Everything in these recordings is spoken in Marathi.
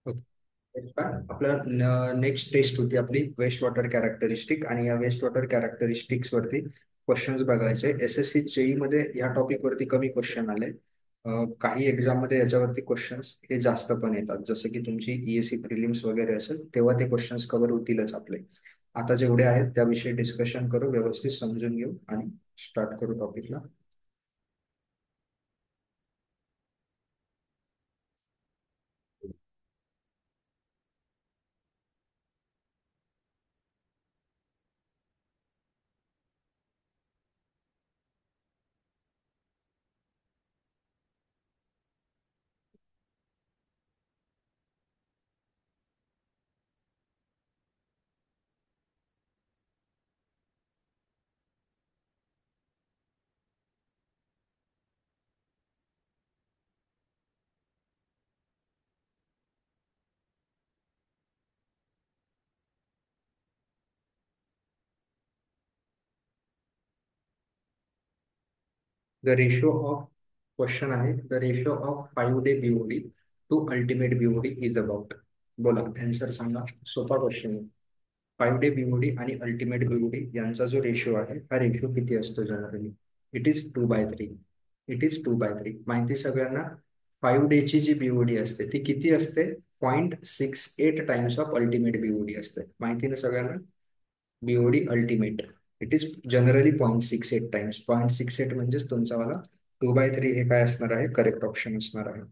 ओके. आपलं नेक्स्ट टेस्ट होती आपली वेस्ट वॉटर कॅरेक्टरिस्टिक, आणि या वेस्ट वॉटर कॅरेक्टरिस्टिक्स वरती क्वेश्चन्स बघायचे. एसएससी जेई मध्ये या टॉपिक वरती कमी क्वेश्चन आले. काही एक्झाम मध्ये याच्यावरती क्वेश्चन्स हे जास्त पण येतात, जसं की तुमची ईएससी प्रिलिम्स वगैरे असेल तेव्हा ते क्वेश्चन्स कव्हर होतीलच आपले. आता जेवढे आहेत त्याविषयी डिस्कशन करू, व्यवस्थित समजून घेऊ आणि स्टार्ट करू टॉपिकला. द रेशो ऑफ क्वेश्चन आहे, the ratio of 5 day BOD to ultimate BOD is about. बोला आन्सर सांगा. सोपा क्वेश्चन आहे. 5 डे बीओडी आणि अल्टिमेट बीओडी यांचा जो रेशो आहे, हा रेशो किती असतो generally? It is 2/3. It is 2/3. माहिती सगळ्यांना. 5 डे ची जी बीओडी असते ती किती असते? 0.68 टाइम्स ऑफ अल्टिमेट बीओडी असते. माहिती ना सगळ्यांना. BOD ultimate it is generally 0.68 times. 0.68 म्हणजेच तुमचा वाला 2/3 हे काय असणार आहे? करेक्ट ऑप्शन असणार आहे.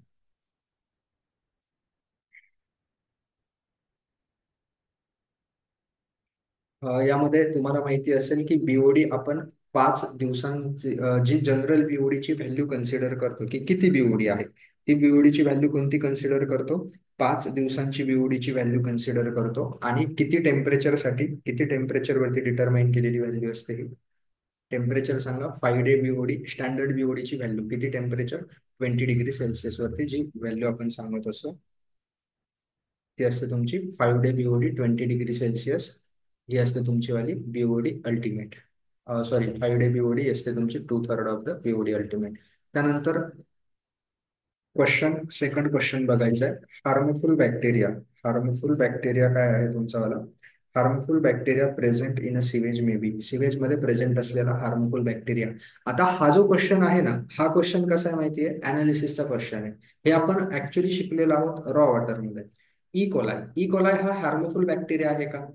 यामध्ये तुम्हाला माहिती असेल की बीओडी आपण 5 दिवसांची जी जनरल बीओडीची व्हॅल्यू कन्सिडर करतो, की किती बीओडी आहे, ती बीओडीची व्हॅल्यू कोणती कन्सिडर करतो? 5 दिवसांची बीओडीची व्हॅल्यू कन्सिडर करतो. आणि किती टेम्परेचरसाठी, किती टेम्परेचरवरती डिटरमाइन केलेली व्हॅल्यू असते ही? टेम्परेचर सांगा. 5 डे बीओडी स्टँडर्ड बीओडीची व्हॅल्यू किती? टेम्परेचर 20 डिग्री सेल्सिअस वरती जी व्हॅल्यू आपण सांगत असतो ती असते तुमची 5 डे बीओडी 20 डिग्री सेल्सिअस. ही असते तुमची वाली BOD ultimate. Sorry, 5 day BOD असते तुमची 2/3 ऑफ द बीओडी अल्टिमेट. त्यानंतर सेकंड क्वेश्चन बघायचा आहे. Harmful bacteria. हार्मफुल बॅक्टेरिया काय आहे तुमचा वाला? Harmful bacteria present in a sewage may be. Sewage मध्ये प्रेझेंट असलेला हार्मफुल बॅक्टेरिया. आता हा जो क्वेश्चन आहे ना, हा क्वेश्चन कसा आहे माहितीये? अनालिसिसचा क्वेश्चन आहे. हे आपण ऍक्च्युली शिकलेलो आहोत रॉ वॉटर मध्ये. कोलाय. कोलाय हा हार्मफुल बॅक्टेरिया आहे का?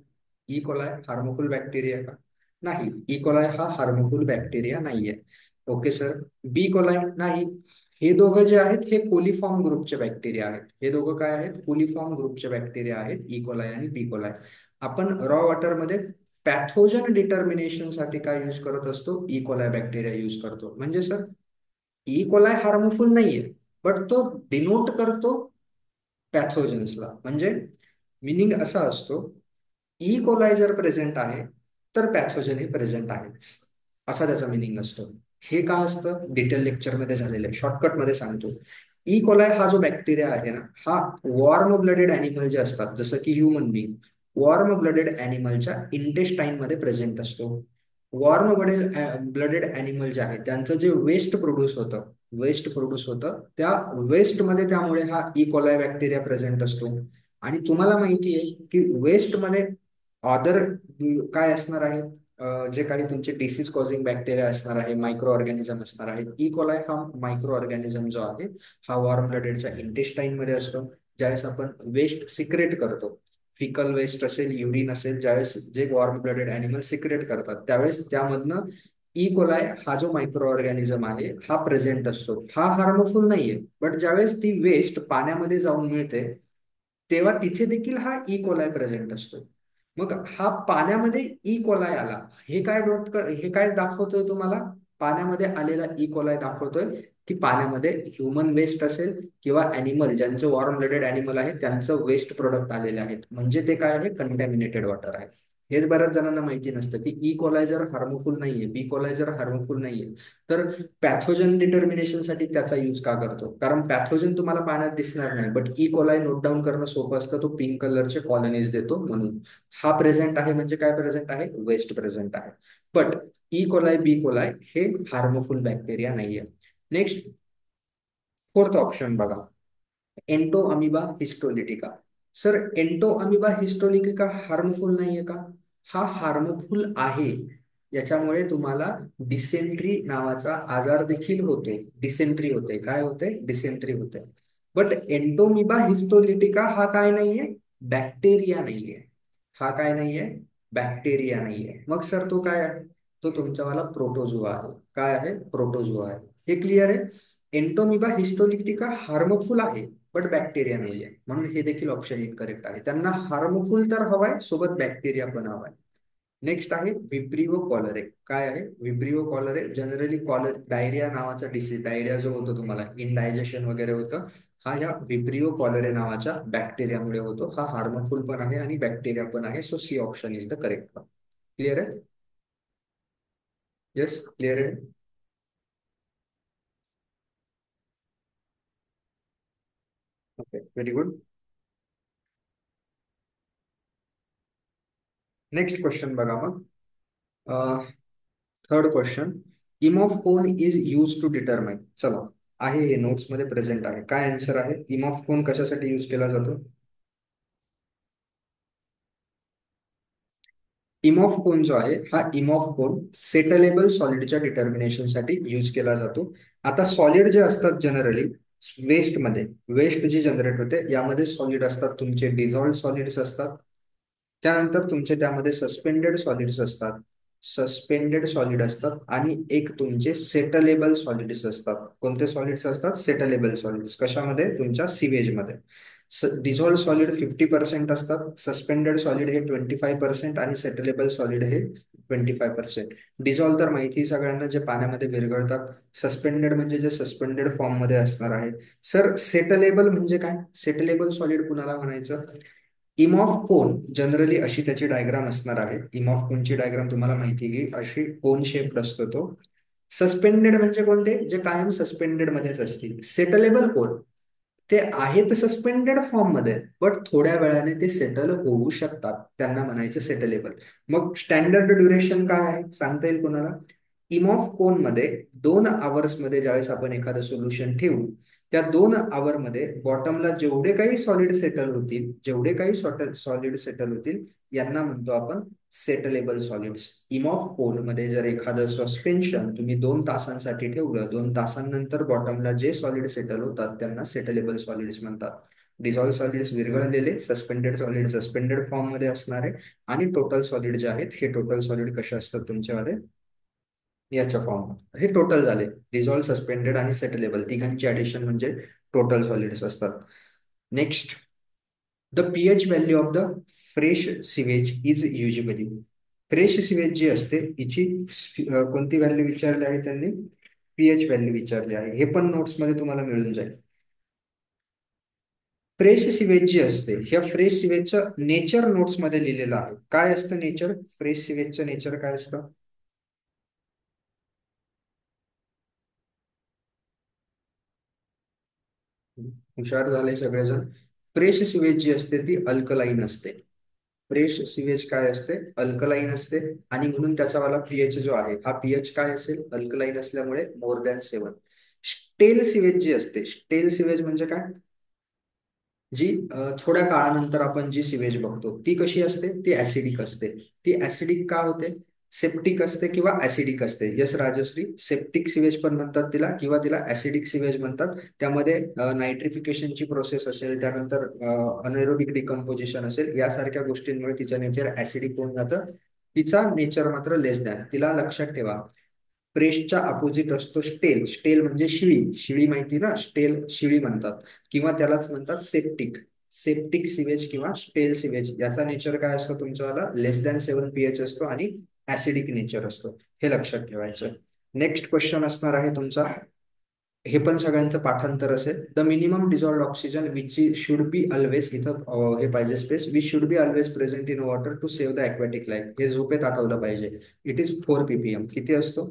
कोलाय हार्मफुल बॅक्टेरिया का? नाही. कोलाय हा हार्मफुल बॅक्टेरिया नाहीये. Okay sir. कोलाय नाही. हे दोघं जे आहेत हे कोलिफॉर्म ग्रुपचे बॅक्टेरिया आहेत. हे दोघं काय आहेत? कोलिफॉर्म ग्रुपचे बॅक्टेरिया आहेत, कोलाय आणि कोलाय. आपण रॉ वॉटर मध्ये पॅथोजन डिटर्मिनेशन साठी काय यूज करत असतो? कोलाय बॅक्टेरिया यूज करतो. म्हणजे सर, कोलाय हार्मफुल नाहीये, बट तो डिनोट करतो पॅथोजन्सला. म्हणजे मिनिंग असा असतो, कोलाय जर प्रेझेंट आहे तर पॅथोजन हे प्रेझेंट आहे, असा त्याचा मिनिंग असतो. हे का असतं डिटेल लेक्चरमध्ये झालेलं आहे, शॉर्टकटमध्ये सांगतो. कोलाय हा जो बॅक्टेरिया आहे ना, हा वॉर्म ब्लडेड अॅनिमल जे असतात, जसं की ह्युमन बिंग, वॉर्म ब्लडेड अॅनिमलच्या इंटेस्टाईन मध्ये प्रेझेंट असतो. वॉर्म ब्लडेड अॅनिमल जे आहे त्यांचं जे वेस्ट प्रोड्यूस होतं त्या वेस्टमध्ये, त्यामुळे हा कोलाय बॅक्टेरिया प्रेझेंट असतो. आणि तुम्हाला माहिती आहे की वेस्टमध्ये अदर काय असणार आहे? जे काही तुमचे डिसीज कॉझिंग बॅक्टेरिया असणार आहे, मायक्रो ऑर्गॅनिझम असणार आहे. कोलाय हा मायक्रो ऑर्गॅनिझम जो आहे हा वॉर्म ब्लडेडच्या इंटेस्टाईन मध्ये असतो. ज्यावेळेस आपण वेस्ट सिक्रेट करतो, फिकल वेस्ट असेल, युरिन असेल, ज्यावेळेस जे वॉर्म ब्लडेड अॅनिमल सिक्रेट करतात त्यावेळेस त्यामधनं कोलाय हा जो मायक्रो ऑर्गॅनिझम आहे हा प्रेझेंट असतो. हा हार्मफुल नाहीये, बट ज्यावेळेस ती वेस्ट पाण्यामध्ये जाऊन मिळते तेव्हा तिथे देखील हा कोलाय प्रेझेंट असतो. मग हा पाण्यामध्ये कोलाय आला, हे काय दाखवतोय तुम्हाला? पाण्यामध्ये आलेला कोलाय दाखवतोय की पाण्यामध्ये ह्युमन वेस्ट असेल किंवा अॅनिमल ज्यांचं वॉर्म ब्लडेड अॅनिमल आहे त्यांचं वेस्ट प्रोडक्ट आलेले आहेत, म्हणजे ते काय आहे? कंटॅमिनेटेड वॉटर आहे. हेच बऱ्याच जणांना माहिती नसतं की कोलाय जर हार्मफुल नाहीये, कोलाय जर हार्मफुल नाहीये, तर पॅथोजन डिटर्मिनेशन साठी त्याचा यूज का करतो? कारण पॅथोजन तुम्हाला पाण्यात दिसणार नाही, बट कोलाय नोट डाऊन करणं सोपं असतं. तो पिंक कलरचे कॉलनीज देतो म्हणून. हा प्रेझेंट आहे म्हणजे काय प्रेझेंट आहे? वेस्ट प्रेझेंट आहे. बट कोलाय कोलाय हे हार्मफुल बॅक्टेरिया नाहीये. नेक्स्ट, फोर्थ ऑप्शन बघा. Entamoeba histolytica. Sir, Entamoeba histolytica harmful नाहीये का? हा हार्मफुल आहे. याच्यामुळे तुम्हाला डिसेंट्री नावाचा आजार देखील होतो. डिसेंट्री होते. काय होते? डिसेंट्री होते. बट एंटोमिबा हिस्टोलिटिका हा काय नाहीये? बॅक्टेरिया नाहीये. हा काय नाहीये? बॅक्टेरिया नाहीये. मग सर तो काय आहे? तो तुमच्यावाला प्रोटोझोआ आहे. काय आहे? प्रोटोझोआ आहे. हे क्लिअर आहे? एंटोमिबा हिस्टोलिटिका हार्मफुल आहे, बट बॅक्टेरिया नाहीये. म्हणून हे देखील ऑप्शन इनकरेक्ट आहे. त्यांना हार्मफुल तर हवाय, सोबत बॅक्टेरिया पण हवाय. नेक्स्ट आहे विब्रिओ कॉलरे. काय आहे? Vibrio cholerae generally cholera diarrhoea नावाचा डिसीज, डायरिया जो होतो तुम्हाला, इनडायजेशन वगैरे होतं, हा या विब्रिओ कॉलरे नावाच्या बॅक्टेरियामुळे होतो. हा हार्मफुल पण आहे आणि बॅक्टेरिया पण आहे. So C option is the correct one. Clear आहे? येस, क्लिअर आहे. Okay, very good. Next question बघा मग. Third question. Imhoff cone is use to determine. चला, आहे हे नोट्स मध्ये प्रेझेंट आहे. काय आन्सर आहे? इमॉफकोन कशासाठी यूज केला जातो? इमॉफकोन जो आहे, हा इमॉफकोन सेटलेबल सॉलिडच्या डिटर्मिनेशन साठी यूज केला जातो. आता सॉलिड जे असतात जनरली वेस्टमध्ये, वेस्ट जी जनरेट होते यामध्ये सॉलिड असतात, तुमचे डिझॉल्ड सॉलिड्स असतात. त्यानंतर तुमचे त्यामध्ये सस्पेंडेड सॉलिड्स असतात. सस्पेंडेड सॉलिड असतात आणि एक तुमचे सेटलेबल सॉलिड्स असतात. कोणते सॉलिड्स असतात? सेटलेबल सॉलिड्स. कशामध्ये? तुमच्या सिवेजमध्ये. डिझॉल्ड सॉलिड 50% असतात, सस्पेंडेड सॉलिड हे 25% आणि सेटलेबल सॉलिड हे 25%. डिझॉल्व तर माहिती आहे सगळ्यांना, जे पाण्यामध्ये विरघळतात. सस्पेंडेड म्हणजे जे सस्पेंडेड फॉर्म मध्ये असणार आहे. सर, सेटलेबल म्हणजे काय? सेटलेबल सॉलिड कुणाला म्हणायचं? इमॉफ कोन जनरली अशी त्याची डायग्राम असणार आहे. इमॉफ कोनची डायग्राम तुम्हाला माहिती आहे, अशी कोन शेप्ड असतो तो. सस्पेंडेड म्हणजे कोणते? जे कायम सस्पेंडेड मध्येच असतील. सेटलेबल कोण? ते आहेत सस्पेंडेड फॉर्म मध्ये, बट थोड्या वेळाने ते सेटल होऊ शकतात, त्यांना म्हणायचं सेटलेबल. मग स्टँडर्ड ड्युरेशन काय आहे सांगता येईल कोणाला? इमॉफ कोन मध्ये 2 आवर्स मध्ये ज्यावेळेस आपण एखादं सोल्युशन ठेवू, त्या 2 आवर मध्ये बॉटमला जेवढे काही सॉलिड सेटल होतील, जेवढे काही सॉलिड सेटल होतील, यांना म्हणतो आपण सेटलेबल सॉलिड्स. इमॉफ कोन मध्ये जर एखादं सस्पेन्शन तुम्ही 2 तासांसाठी ठेवलं, 2 तासांनंतर बॉटमला जे सॉलिड सेटल होतात त्यांना सेटलेबल सॉलिड्स म्हणतात. डिझॉल्व सॉलिड्स विरघळलेले, सस्पेंडेड सॉलिड सस्पेंडेड फॉर्म मध्ये असणारे, आणि टोटल सॉलिड जे आहेत हे टोटल सॉलिड कसे असतात तुमच्यामध्ये? याच्या फॉर्म. हे टोटल झाले. डिझॉल्व, सस्पेंडेड आणि सेटलेबल तिघांची ऍडिशन म्हणजे टोटल सॉलिड्स असतात. Next. The pH value of the fresh sewage is usually. Fresh sewage जी असते हिची कोणती व्हॅल्यू विचारली आहे त्यांनी? पीएच व्हॅल्यू विचारली आहे. हे पण नोट्स मध्ये तुम्हाला मिळून जाईल. फ्रेश सिवेज जी असते, ह्या फ्रेश सिवेजचं नेचर नोट्स मध्ये लिहिलेलं आहे. काय असतं नेचर? फ्रेश सिवेजचं नेचर काय असतं? हुशार झाले सगळेजण. फ्रेश सिवेज जी असते ती अल्कलाईन असते. फ्रेश सिवेज काय असते? अल्कलाईन असते. आणि म्हणून त्याचा वाला पीएच जो आहे, हा पीएच काय असेल? अल्कलाईन असल्यामुळे more than 7. स्टेल सिवेज जी असते, स्टेल सिवेज म्हणजे काय? जी थोड्या काळानंतर आपण जी सिवेज बघतो ती कशी असते? ती ऍसिडिक असते. ती ऍसिडिक का होते? सेप्टिक असते किंवा ऍसिडिक असते. यस राजश्री, सेप्टिक सिवेज पण म्हणतात तिला, किंवा तिला ऍसिडिक सिवेज म्हणतात. त्यामध्ये नायट्रिफिकेशनची प्रोसेस असेल, त्यानंतर अनएरोबिक डिकम्पोजिशन असेल, यासारख्या गोष्टींमुळे तिचं नेचर ऍसिडिक होऊन जातं. तिचा नेचर मात्र लेस दॅन. तिला लक्षात ठेवा, फ्रेशच्या अपोजिट असतो स्टेल. स्टेल म्हणजे शिळी. शिळी माहिती ना? स्टेल शिळी म्हणतात, किंवा त्यालाच म्हणतात सेप्टिक. सेप्टिक सिवेज किंवा स्टेल सिवेज याचा नेचर काय असतो तुमच्यावाला? less than 7 pH असतो आणि ऍसिडिक नेचर असतो. हे लक्षात ठेवायचं. नेक्स्ट क्वेश्चन असणार आहे तुमचा. हे पण सगळ्यांचं पाठांतर असेल. The minimum dissolved oxygen which should be always, इथं हे पाहिजे space, which should be always present in water to save the aquatic life. हे झोपेत आठवलं पाहिजे. It is 4 ppm. किती असतो?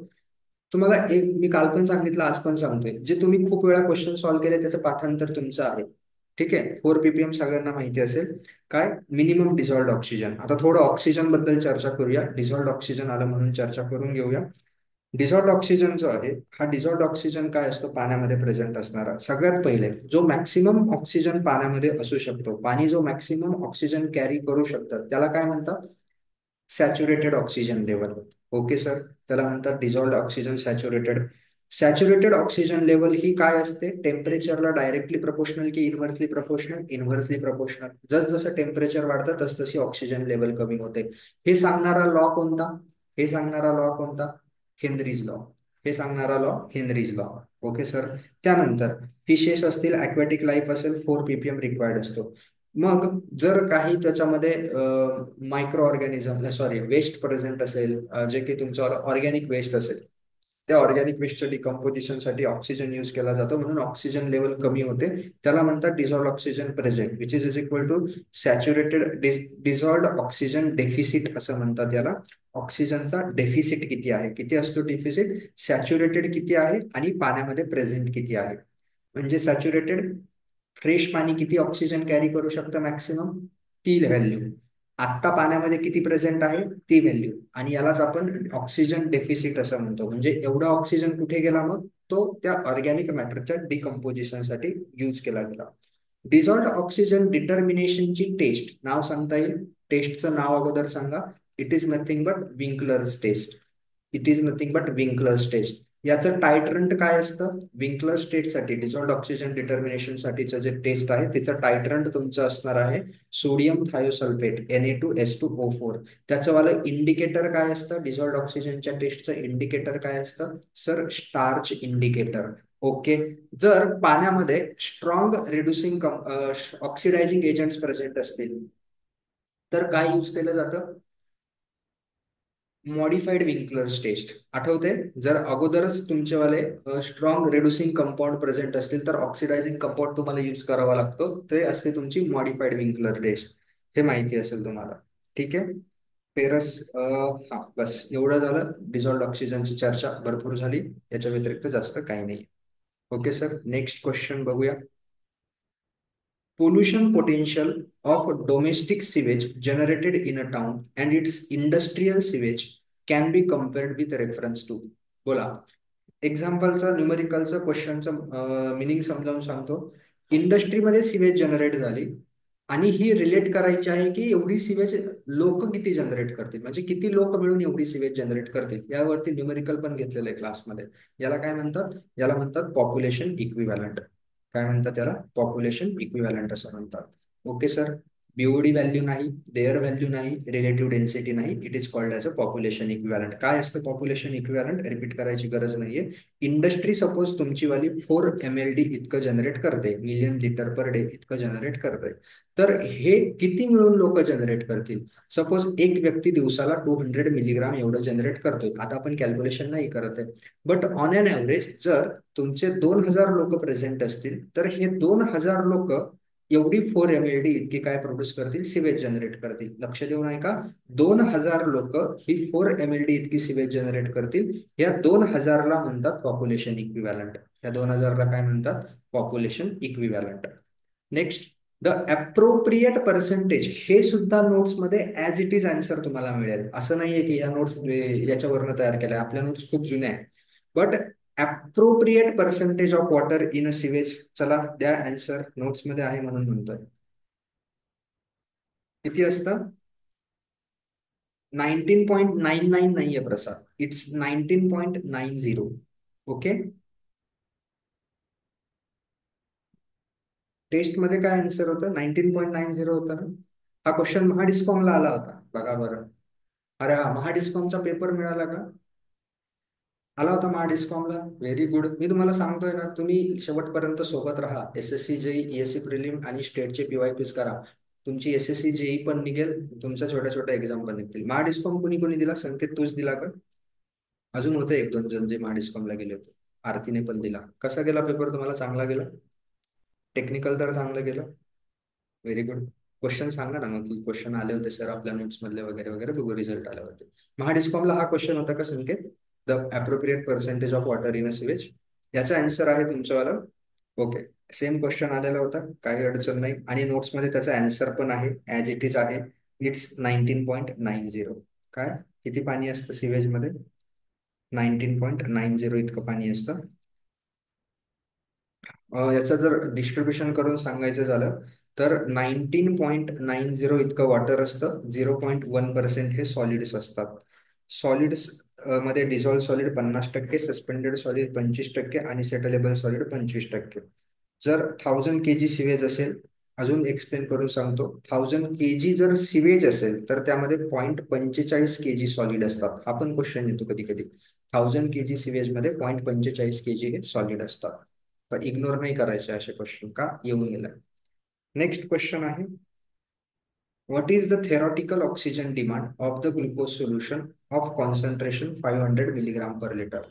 तुम्हाला एक मी काल पण सांगितलं, आज पण सांगतोय, जे तुम्ही खूप वेळा क्वेश्चन सॉल्व्ह केले त्याचं पाठांतर तुमचं आहे. ठीक आहे. 4 ppm सगळ्यांना माहिती असेल. काय? Minimum dissolved oxygen. आता थोडं ऑक्सिजन बद्दल चर्चा करूया. डिझॉल्ड ऑक्सिजन आलं म्हणून चर्चा करून घेऊया. डिझॉल्ड ऑक्सिजन जो आहे, हा डिझॉल्ड ऑक्सिजन काय असतो, पाण्यामध्ये प्रेझेंट असणारा सगळ्यात पहिले जो मॅक्सिमम ऑक्सिजन पाण्यामध्ये असू शकतो, पाणी जो मॅक्सिमम ऑक्सिजन कॅरी करू शकतं त्याला काय म्हणतात, saturated oxygen level. Okay sir, त्याला म्हणतात dissolved oxygen saturated. Saturated oxygen level ही काय असते, टेम्परेचरला डायरेक्टली प्रपोर्शनल की इन्व्हर्सली प्रपोर्शनल, इन्व्हर्सली प्रपोर्शनल. जसं टेम्परेचर वाढतं तसतशी ऑक्सिजन लेवल कमी होते. हे सांगणारा लॉ कोणता, हे सांगणारा लॉ कोणता, हेनरीज लॉ. हे सांगणारा law Henry's law. Okay sir. त्यानंतर फिशेस असतील, अक्वॅटिक लाईफ असेल, 4 ppm रिक्वायर्ड असतो. मग जर काही त्याच्यामध्ये micro organism, sorry waste present असेल, जे की तुमचं ऑर्गॅनिक वेस्ट असेल, त्या ऑर्गॅनिक वेस्टच्या डिकम्पोजिशनसाठी ऑक्सिजन यूज केला जातो, म्हणून ऑक्सिजन लेवल कमी होते. त्याला म्हणतात dissolved oxygen present, which is equal to saturated dissolved oxygen deficit असं म्हणतात याला. ऑक्सिजनचा डेफिसिट किती आहे, किती असतो डेफिसिट, सॅच्युरेटेड किती आहे आणि पाण्यामध्ये प्रेझेंट किती आहे. म्हणजे सॅच्युरेटेड फ्रेश पाणी किती ऑक्सिजन कॅरी करू शकतं मॅक्सिमम, ती व्हॅल्यू. आत्ता पाण्यामध्ये किती प्रेझेंट आहे ती व्हॅल्यू, आणि यालाच आपण ऑक्सिजन डेफिसिट असं म्हणतो. म्हणजे एवढा ऑक्सिजन कुठे गेला, मग तो त्या ऑर्गॅनिक मॅटरच्या डिकम्पोजिशनसाठी यूज केला गेला. डिझॉल्ड ऑक्सिजन डिटर्मिनेशनची टेस्ट नाव सांगता येईल, टेस्टचं नाव अगोदर सांगा. It is nothing but Winkler's test. It is nothing but Winkler's test. याचं टायट्रंट काय असतं, विंकलर्स टेस्टसाठी डिझॉल्ड ऑक्सिजन डिटर्मिनेशन साठीचं जे टेस्ट आहे त्याचं टायट्रंट तुमचं असणार आहे सोडियम थायोसल्फेट Na2S2O4. त्याचं वालं इंडिकेटर काय असतं, डिझॉल्ड ऑक्सिजनच्या टेस्टचं इंडिकेटर काय असतं सर, स्टार्च इंडिकेटर. ओके. जर पाण्यामध्ये strong reducing oxidising agents present असतील तर काय यूज केलं जातं, मॉडिफाईड विंकलर्स टेस्ट. आठवते, जर अगोदरच तुमचेवाले स्ट्रॉंग रिड्युसिंग कंपाऊंड प्रेझेंट असतील तर ऑक्सिडायझिंग कंपाऊंड तुम्हाला यूज करावा लागतो, ते असते तुमची मॉडिफाईड विंकलर टेस्ट. हे माहिती असेल तुम्हाला. ठीक आहे. पेरस हा बस एवढं झालं. डिझॉल्ड ऑक्सिजनची चर्चा भरपूर झाली, याच्या व्यतिरिक्त जास्त काही नाही. ओके सर, नेक्स्ट क्वेश्चन बघूया. Pollution potential of domestic sewage generated in a town and its industrial sewage can be compared with reference to. बोला. एक्झाम्पलचं न्यूमेरिकलचं क्वेश्चनचं मिनिंग समजावून सांगतो. इंडस्ट्रीमध्ये सिवेज जनरेट झाली आणि ही रिलेट करायची आहे की एवढी सिवेज लोक किती जनरेट करतील, म्हणजे किती लोक मिळून एवढी सिवेज जनरेट करतील. यावरती न्यूमेरिकल पण घेतलेलं आहे क्लासमध्ये. याला काय म्हणतात, याला म्हणतात पॉप्युलेशन इक्विव्हॅलंट. काय म्हणतात त्याला, पॉप्युलेशन इक्विव्हॅलंट असं म्हणतात. Okay sir. बीओडी व्हॅल्यू नाही, देअर व्हॅल्यू नाही, रिलेटिव्ह डेन्सिटी नाही, it is called as a population equivalent. काय असतं पॉप्युलेशन इक्विव्हॅलंट, रिपीट करायची गरज नाहीये. इंडस्ट्री सपोज तुमची वाली 4 mld इतकं जनरेट करते, मिलियन लिटर पर डे इतकं जनरेट करते. तर हे किती मिळून लोक जनरेट करतील. सपोज एक व्यक्ती दिवसाला 200 मिलीग्राम एवढं जनरेट करतोय, आता आपण कॅल्क्युलेशन नाही करत आहे, बट ऑन अन ॲव्हरेज जर तुमचे 2000 लोक प्रेझेंट असतील तर हे 2000 लोक एवढी 4 mld इतकी काय प्रोड्यूस करतील, सिवेज जनरेट करतील. लक्ष देऊन ऐका, 2000 लोक ही 4 mld इतकी सिवेज जनरेट करतील. या 2000ला म्हणतात पॉप्युलेशन इक्विव्हॅलंट. या 2000ला काय म्हणतात, population equivalent. Next, the appropriate percentage. हे सुद्धा नोट्समध्ये ऍज इट इज आन्सर तुम्हाला मिळेल, असं नाहीये की या नोट्स याच्यावरनं तयार केल्या, आपल्या नोट्स खूप जुन्या आहेत. But appropriate percentage of water in a sewage, चला द्या आन्सर, नोट्समध्ये आहे म्हणून म्हणतोय. किती असतं, 19.99 नाहीये प्रसाद, इट्स 19.90. ओके. टेस्ट मध्ये काय आन्सर होतं, 19.90 होतं ना. हा क्वेश्चन महाडिस्कॉमला आला होता, बघा बरं. अरे हा महाडिस्कॉमचा पेपर मिळाला का, आला होता महाडिस्कॉमला, व्हेरी गुड. मी तुम्हाला सांगतोय ना, तुम्ही शेवटपर्यंत सोबत राहा. एसएससी जेई, ईएससी प्रिलिम आणि स्टेटचे पीवायपीज करा. तुमची एसएससी जेई पण निघेल, तुमच्या छोट्या छोट्या एक्झाम पण निघतील. महाडिस्कॉम कुणी कुणी दिला, संकेत तूच दिला का, अजून होते एक दोन जण जे महाडिस्कॉमला गेले होते. आरतीने पण दिला. कसा गेला पेपर, तुम्हाला चांगला गेला, टेक्निकल तर चांगलं गेलं, व्हेरी गुड. क्वेश्चन सांगा ना मग, क्वेश्चन आले होते सर आपल्या नोट्स मधले वगैरे वगैरे, बघू रिझल्ट आले होते. महाडिस्कॉमला हा क्वेश्चन होता का Sanket, the appropriate percentage of water in a sewage. याचा आन्सर आहे तुमच्यावाला. ओके. सेम क्वेश्चन आलेला होता, काही अडचण नाही, आणि नोट्समध्ये त्याचा आन्सर पण आहे, ऍज इट इज आहे. इट्स 19.90. काय, किती पाणी असतं सिवेज मध्ये, 19.90 इतकं पाणी असतं. याचं जर डिस्ट्रीब्युशन करून सांगायचं झालं तर 19.90 इतकं वॉटर असतं, 0.1% हे सॉलिड्स असतात. सॉलिड्स मध्ये डिझॉल्व सॉलिड 50%, सस्पेंडेड सॉलिड 25% आणि सेटलेबल सॉलिड 25%. जर 1000 kg सिवेज असेल, अजून एक्सप्लेन करून सांगतो. 1000 kg जर सिवेज असेल तर त्यामध्ये 0.45 kg सॉलिड असतात. हा पण क्वेश्चन येतो कधी कधी. 1000 kg सिवेज मध्ये 0.45 kg हे सॉलिड असतात. तर इग्नोर नाही करायचे असे क्वेश्चन, का येऊन गेला. नेक्स्ट क्वेश्चन आहे, what is the theoretical oxygen demand of the glucose solution of concentration 500 mg/L.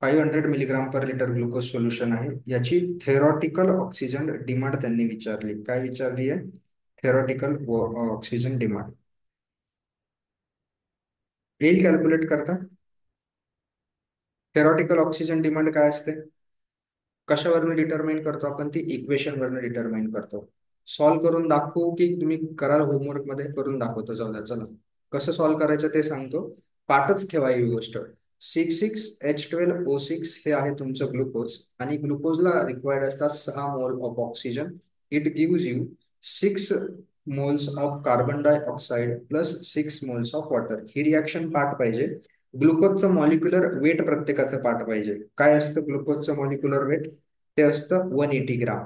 500 mg/L glucose solution आहे, याची थेरॉटिकल ऑक्सिजन डिमांड त्यांनी विचारली. काय विचारली आहे? Theoretical oxygen demand. येईल कॅल्क्युलेट करता? थेरॉटिकल ऑक्सिजन डिमांड काय असते? कशावरनं डिटरमाइन करतो आपण? ती इक्वेशन वरनं डिटरमाइन करतो. सॉल्व्ह करून दाखवू की तुम्ही कराल? होमवर्क मध्ये करून दाखवतो, जाऊ द्या. चला कसं सॉल्व्ह करायचं ते सांगतो. पाठच ठेवा ही गोष्ट. 66H12O6 हे आहे तुमचं ग्लुकोज, आणि ग्लुकोजला रिक्वायर्ड असतात 6 mole of oxygen. It gives you 6 moles of carbon dioxide plus 6 moles of water. He reaction पाठ पाहिजे. ग्लुकोजचं मॉलिक्युलर वेट प्रत्येकाचं पाठ पाहिजे. काय असतं ग्लुकोजचं मॉलिक्युलर वेट? ते असतं 180 ग्राम.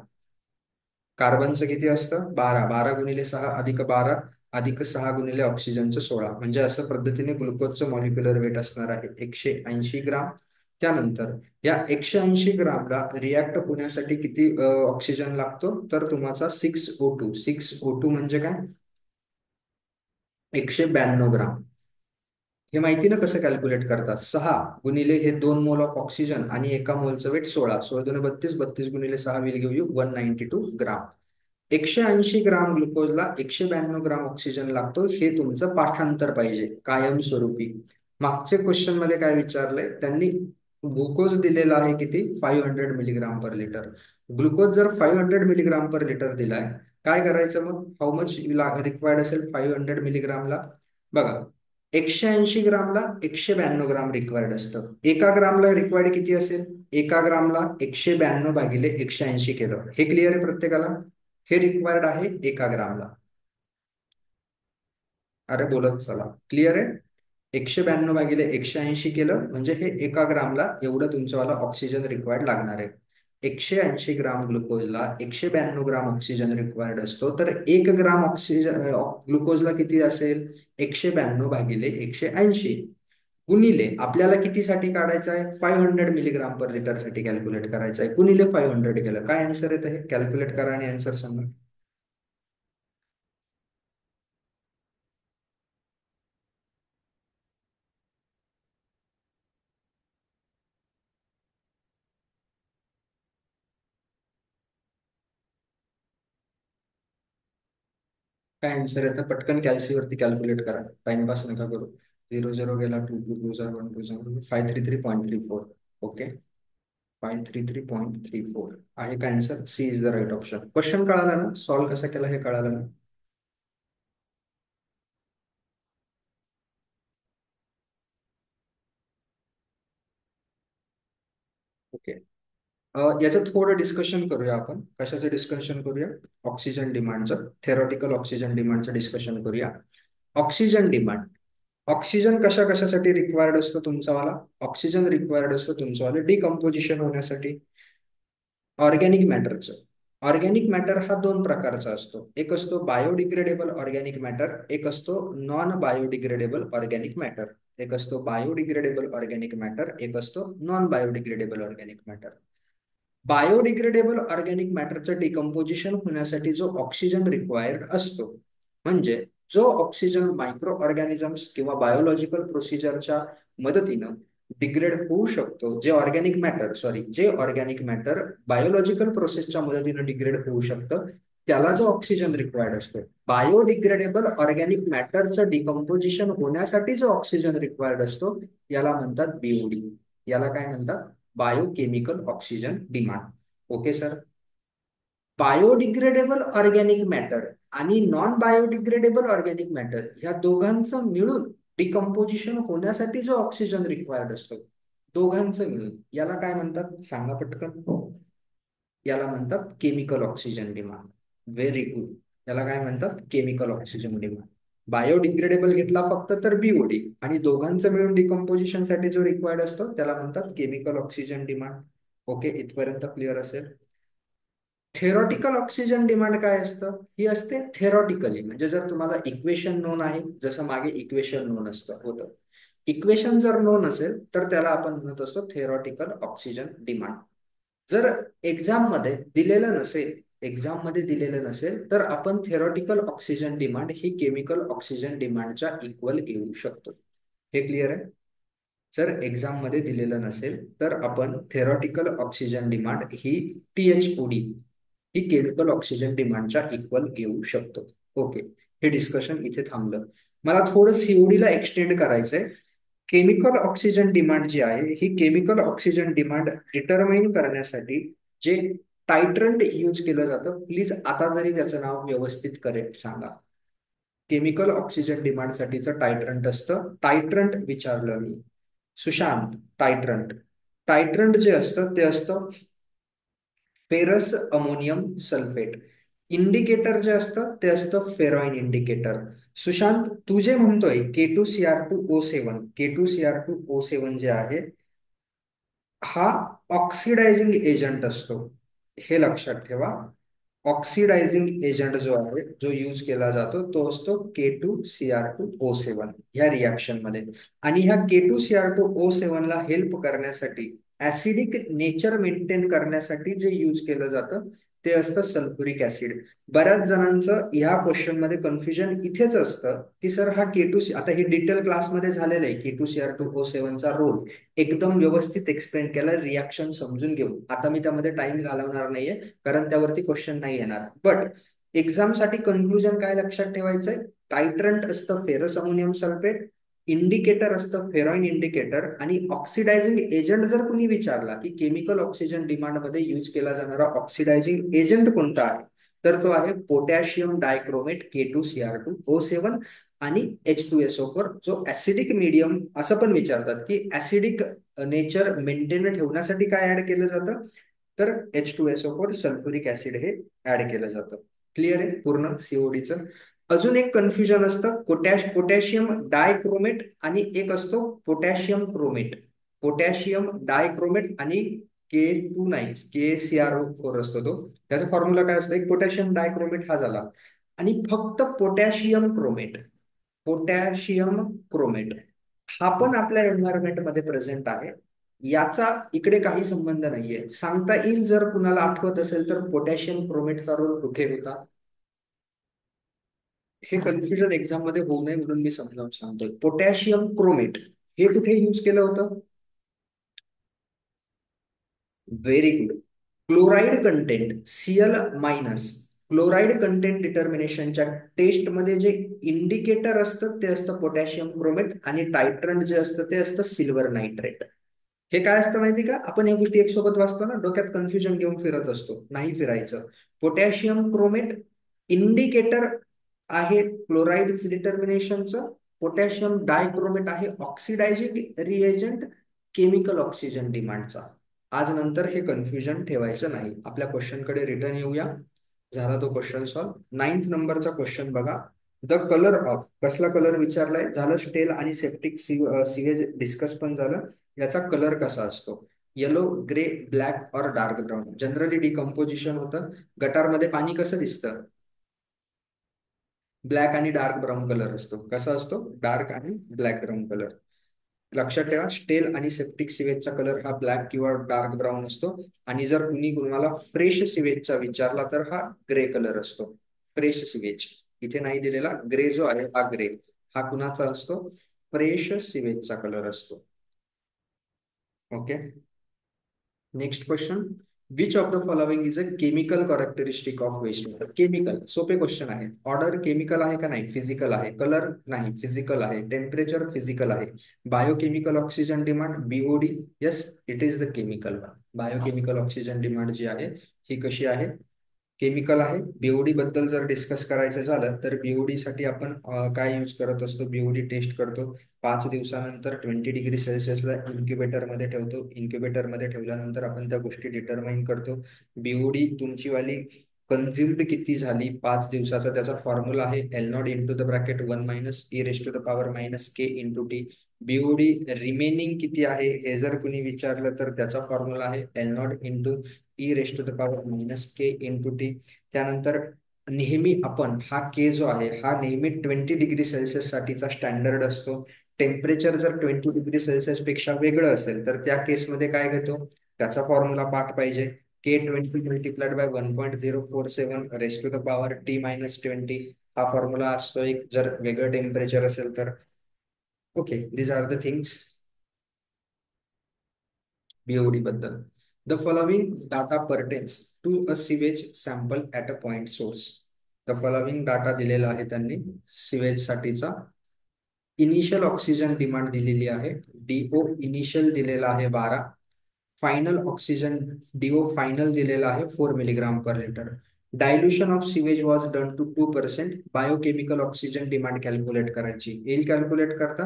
कार्बनचं किती असतं? 12. 12 × 6 अधिक 12 अधिक 6 × ऑक्सिजनचं 16. म्हणजे असं पद्धतीने ग्लुकोजचं मॉलिक्युलर वेट असणार आहे 180 ग्राम. त्यानंतर या 180 ग्रामला रिॲक्ट होण्यासाठी किती ऑक्सिजन लागतो? तर तुम्हाला 6O2. 6O2 म्हणजे काय? 192 ग्राम. हे माहिती ना कसं कॅल्क्युलेट करतात? 6 गुणिले हे 2 मोल ऑफ ऑक्सिजन आणि एका मोलचं weight 16. 16 × 2 = 32. 32 × 6 will give you 192 gram. 180 gram ग्लुकोजला 192 ग्राम ऑक्सिजन लागतो. हे तुमचं पाठांतर पाहिजे कायमस्वरूपी. मागच्या क्वेश्चन मध्ये काय विचारलंय त्यांनी? ग्लुकोज दिलेला आहे किती? 500 mg/L. ग्लुकोज जर 500 mg/L दिलाय, काय करायचं मग? हाऊ मच रिक्वायर्ड असेल 500 mg ला? बघा, 180 ग्रामला 192 ग्राम रिक्वायर्ड असतं. एका ग्रामला रिक्वायर्ड किती असेल? एका ग्रामला 192/180 केलं. हे क्लिअर आहे प्रत्येकाला? हे रिक्वायर्ड आहे एका ग्रामला. अरे बोलत चला. क्लिअर आहे? 192/180 केलं म्हणजे हे एका ग्रामला एवढं तुमच्यावाला ऑक्सिजन रिक्वायर्ड लागणार आहे. 180 ग्राम ग्लुकोजला 192 ग्राम ऑक्सिजन रिक्वायर्ड असतो. तर 1 ग्राम ऑक्सिजन ग्लुकोजला किती असेल? 192/180 गुणिले आपल्याला कितीसाठी काढायचं आहे? 500 mg/L साठी कॅल्क्युलेट करायचं आहे. गुणिले 500 केलं, काय आन्सर येतं? हे कॅल्क्युलेट करा आणि आन्सर सांगा. काय आन्सर येतं? पटकन कॅल्सीवरती कॅल्क्युलेट करा, टाइमपास नका करू. 0 0 गेला, 2 2 2 1 2 533.34. ओके, 533.34 आहे का answer? C is the right option. Question कळाला ना? सॉल्व्ह कसा केला हे कळालं ना? ओके. याचं थोडं डिस्कशन करूया आपण. कशाचं डिस्कशन करूया? ऑक्सिजन डिमांडचं, थेरॉटिकल ऑक्सिजन डिमांडचं डिस्कशन करूया. Oxygen demand. ऑक्सिजन कशा कशासाठी रिक्वायर्ड असतो तुमचावाला? ऑक्सिजन रिक्वायर्ड असतो तुमचावाला डिकम्पोजिशन होण्यासाठी, ऑर्गॅनिक मॅटरचं. ऑर्गॅनिक मॅटर हा दोन प्रकारचा असतो. एक असतो बायोडिग्रेडेबल ऑर्गॅनिक मॅटर, एक असतो नॉन बायोडिग्रेडेबल ऑर्गॅनिक मॅटर. एक असतो बायोडिग्रेडेबल ऑर्गॅनिक मॅटर, एक असतो non biodegradable organic matter. Biodegradable organic मॅटरचं डिकम्पोजिशन होण्यासाठी जो ऑक्सिजन रिक्वायर्ड असतो, म्हणजे जो ऑक्सिजन मायक्रो ऑर्गॅनिझम्स किंवा बायोलॉजिकल प्रोसिजरच्या मदतीनं डिग्रेड होऊ शकतो, जे ऑर्गॅनिक मॅटर बायोलॉजिकल प्रोसेसच्या मदतीनं डिग्रेड होऊ शकतं, त्याला जो ऑक्सिजन रिक्वायर्ड असतो. बायोडिग्रेडेबल ऑर्गॅनिक मॅटरचं डिकम्पोजिशन होण्यासाठी जो ऑक्सिजन रिक्वायर्ड असतो याला म्हणतात बीओडी. याला काय म्हणतात? Biochemical oxygen demand. Okay sir. Biodegradable organic matter आणि नॉन बायोडिग्रेडेबल ऑर्गॅनिक मॅटर ह्या दोघांचं मिळून डिकम्पोजिशन होण्यासाठी जो ऑक्सिजन रिक्वायर्ड असतो, दोघांचं मिळून याला काय म्हणतात सांगा पटकन. याला म्हणतात chemical oxygen demand. Very good. याला काय म्हणतात केमिकल ऑक्सिजन डिमांड. बायोडिग्रेडेबल घेतला फक्त तर बीओडी, आणि दोघांचं मिळून डिकम्पोजिशन साठी जो रिक्वायर्ड असतो त्याला म्हणतात केमिकल ऑक्सिजन डिमांड. ओके, इथपर्यंत क्लिअर असेल. थेरॉटिकल ऑक्सिजन डिमांड काय असतं? ही असते थेरॉटिकली, म्हणजे जर तुम्हाला इक्वेशन नोन आहे, जसं मागे इक्वेशन नोन असतं होतं, इक्वेशन जर नोन असेल तर त्याला आपण म्हणत असतो थेरॉटिकल ऑक्सिजन डिमांड. जर एक्झाम मध्ये दिलेलं नसेल तर आपण थेरॉटिकल ऑक्सिजन डिमांड ही केमिकल ऑक्सिजन डिमांडच्या इक्वल घेऊ शकतो. हे क्लिअर आहे? जर एक्झाम मध्ये दिलेलं नसेल तर आपण थेरॉटिकल ऑक्सिजन डिमांड ही THOD ही केमिकल ऑक्सिजन डिमांडच्या इक्वल घेऊ शकतो. ओके, हे डिस्कशन इथे थांबलं. मला थोडं COD ला एक्सटेंड करायचंय. केमिकल ऑक्सिजन डिमांड जी आहे ही केमिकल ऑक्सिजन डिमांड डिटरमाइन करण्यासाठी जे टायट्रंट यूज केलं जातं, प्लीज आता तरी त्याचं नाव व्यवस्थित करेक्ट सांगा. केमिकल ऑक्सिजन डिमांड साठीचं टायट्रंट असतं, टायट्रंट विचारलं मी. सुशांत, टायट्रंट. टायट्रंट जे असतं ते असतं फेरस अमोनियम सल्फेट. इंडिकेटर जे असतं ते असतं फेरॉइन इंडिकेटर. सुशांत, तू जे म्हणतोय K2Cr2O7 जे आहे हा ऑक्सिडायझिंग एजंट असतो. हे लक्षात ठेवा. ऑक्सिडायझिंग एजंट जो आहे जो यूज केला जातो तो असतो K2Cr2O7 ह्या रिॲक्शन मध्ये. आणि ह्या K2Cr2O7 ला हेल्प करण्यासाठी, ऍसिडिक नेचर मेंटेन करण्यासाठी जे यूज केलं जातं ते असतं सल्फ्युरिक ऍसिड. बऱ्याच जणांचं ह्या क्वेश्चन मध्ये कन्फ्युजन इथेच असतं की सर हा K2C, आता हे डिटेल क्लासमध्ये झालेलं आहे, K2Cr2O7 चा रोल एकदम व्यवस्थित एक्सप्लेन केला, रिॲक्शन समजून घेऊन. आता मी त्यामध्ये टाइम घालवणार नाहीये कारण त्यावरती क्वेश्चन नाही येणार. बट एक्झाम साठी कन्क्लुजन काय लक्षात ठेवायचंय? टायट्रंट असतं फेरस अमोनियम सल्फेट, इंडिकेटर असतं फेरॉइन इंडिकेटर, आणि ऑक्सिडायझिंग एजंट जर कुणी विचारला की केमिकल ऑक्सिजन डिमांड मध्ये यूज केला जाणारा ऑक्सिडायझिंग एजंट कोणता आहे, तर तो आहे पोटॅशियम डायक्रोमेट K2Cr2O7 आणि H2SO4, जो ऍसिडिक मीडियम. असं पण विचारतात की ऍसिडिक नेचर मेंटेन ठेवण्यासाठी काय ऍड केलं जातं, तर H2SO4 सल्फ्युरिक ऍसिड हे ऍड केलं जातं. क्लिअर आहे पूर्ण CODचं? अजून एक कन्फ्युजन असतं पोटॅशियम डायक्रोमेट आणि एक असतो पोटॅशियम क्रोमेट. पोटॅशियम डायक्रोमेट आणि K2 नाही, KCrO4 असतो तो. त्याचा फॉर्म्युला काय असतो? एक पोटॅशियम डायक्रोमेट हा झाला, आणि फक्त पोटॅशियम क्रोमेट. पोटॅशियम क्रोमेट हा पण आपल्या एन्व्हायरमेंट मध्ये प्रेझेंट आहे. याचा इकडे काही संबंध नाहीये. सांगता येईल जर कुणाला आठवत असेल तर पोटॅशियम क्रोमेटचा रोल कुठे होता? हे कन्फ्युजन एक्झाम मध्ये होऊ नये म्हणून मी समजावून सांगतोय. पोटॅशियम क्रोमेट हे कुठे यूज केलं होतं? Very good. Chloride content Cl- chloride content डिटर्मिनेशनच्या टेस्ट मध्ये जे इंडिकेटर असतं ते असतं पोटॅशियम क्रोमेट, आणि टायट्रंट जे असतं ते असतं सिल्वर नायट्रेट. हे काय असतं माहिती का? आपण या गोष्टी एक सोबत वाचतो ना, डोक्यात कन्फ्युजन घेऊन फिरत असतो. नाही फिरायचं. पोटॅशियम क्रोमेट इंडिकेटर आहे क्लोराईड डिटर्मिनेशनचं. पोटॅशियम डायक्रोमेट आहे ऑक्सिडायझिंग रिएजंट केमिकल ऑक्सिजन डिमांडचा. आज नंतर हे कन्फ्युजन ठेवायचं नाही. आपल्या क्वेश्चन कडे रिटर्न येऊया. झाला तो क्वेश्चन सॉल्व. 9th नंबरचा क्वेश्चन बघा. द कलर ऑफ, कसला कलर विचारलाय? झालं स्टेल आणि सेप्टिक सिवेज डिस्कस पण झालं. याचा कलर कसा असतो? येलो, ग्रे, ब्लॅक और डार्क ब्राऊन. जनरली डिकम्पोजिशन होतं. गटारमध्ये पाणी कसं दिसतं? ब्लॅक आणि डार्क ब्राऊन कलर असतो. कसा असतो? डार्क आणि ब्लॅक ब्राऊन कलर. लक्षात ठेवा, स्टेल आणि सेप्टिक सिवेजचा कलर हा ब्लॅक किंवा डार्क ब्राऊन असतो. आणि जर कुणी कुणाला फ्रेश सिवेजचा विचारला तर हा ग्रे कलर असतो. फ्रेश सिवेज इथे नाही दिलेला. ग्रे जो आहे हा ग्रे, हा कुणाचा असतो? फ्रेश सिवेजचा कलर असतो. Okay, next question. Which of the following is a chemical characteristic of waste water? Chemical, सोपे क्वेश्चन आहे. ऑर्डर केमिकल आहे का? नाही. फिजिकल आहे. कलर नाही, फिजिकल आहे. टेम्परेचर फिजिकल आहे. Biochemical oxygen demand BOD, yes it is the chemical one. Biochemical oxygen demand जी आहे ही कशी आहे? केमिकल आहे. बीओडी बद्दल जर डिस्कस करायचं झालं तर बीओडी साठी आपण काय यूज करत असतो, बीओडी टेस्ट करतो 5 दिवसानंतर 20°C इन्क्युबेटर मध्ये ठेवतो. इन्क्युबेटर मध्ये ठेवल्यानंतर आपण त्या गोष्टी डिटरमाइन करतो. बीओडी तुमची वाली कन्झ्युम्ड किती झाली 5 दिवसाचा, त्याचा फॉर्म्युला आहे L not into the bracket 1 - e⁻⁻k × t. BOD remaining किती आहे हे जर कुणी विचारलं तर त्याचा फॉर्म्युला आहे L not into e⁻⁻k × t. त्यानंतर नेहमी आपण हा के जो आहे हा नेहमी 20°C साठीचा स्टँडर्ड असतो. टेम्परेचर जर 20°C पेक्षा वेगळं असेल तर त्या केसमध्ये काय घेतो, त्याचा फॉर्म्युला पाठ पाहिजे. K20 multiplied by 1.047 × 10⁻t - 20. हा फॉर्म्युला असतो एक, जर वेगळं टेम्परेचर असेल तर. Okay, these are the things BOD बद्दल. The following data pertains to a sewage sample at a point source. The following data दिलेला आहे त्यांनी सिवेज साठीचा. इनिशियल ऑक्सिजन डिमांड दिलेली आहे. डीओ इनिशियल दिलेला आहे 12. फायनल ऑक्सिजन डीओ फायनल दिलेला आहे 4 mg/L. Dilution of sewage was done to 2%. Biochemical oxygen demand calculate करायची येईल. कॅल्क्युलेट करता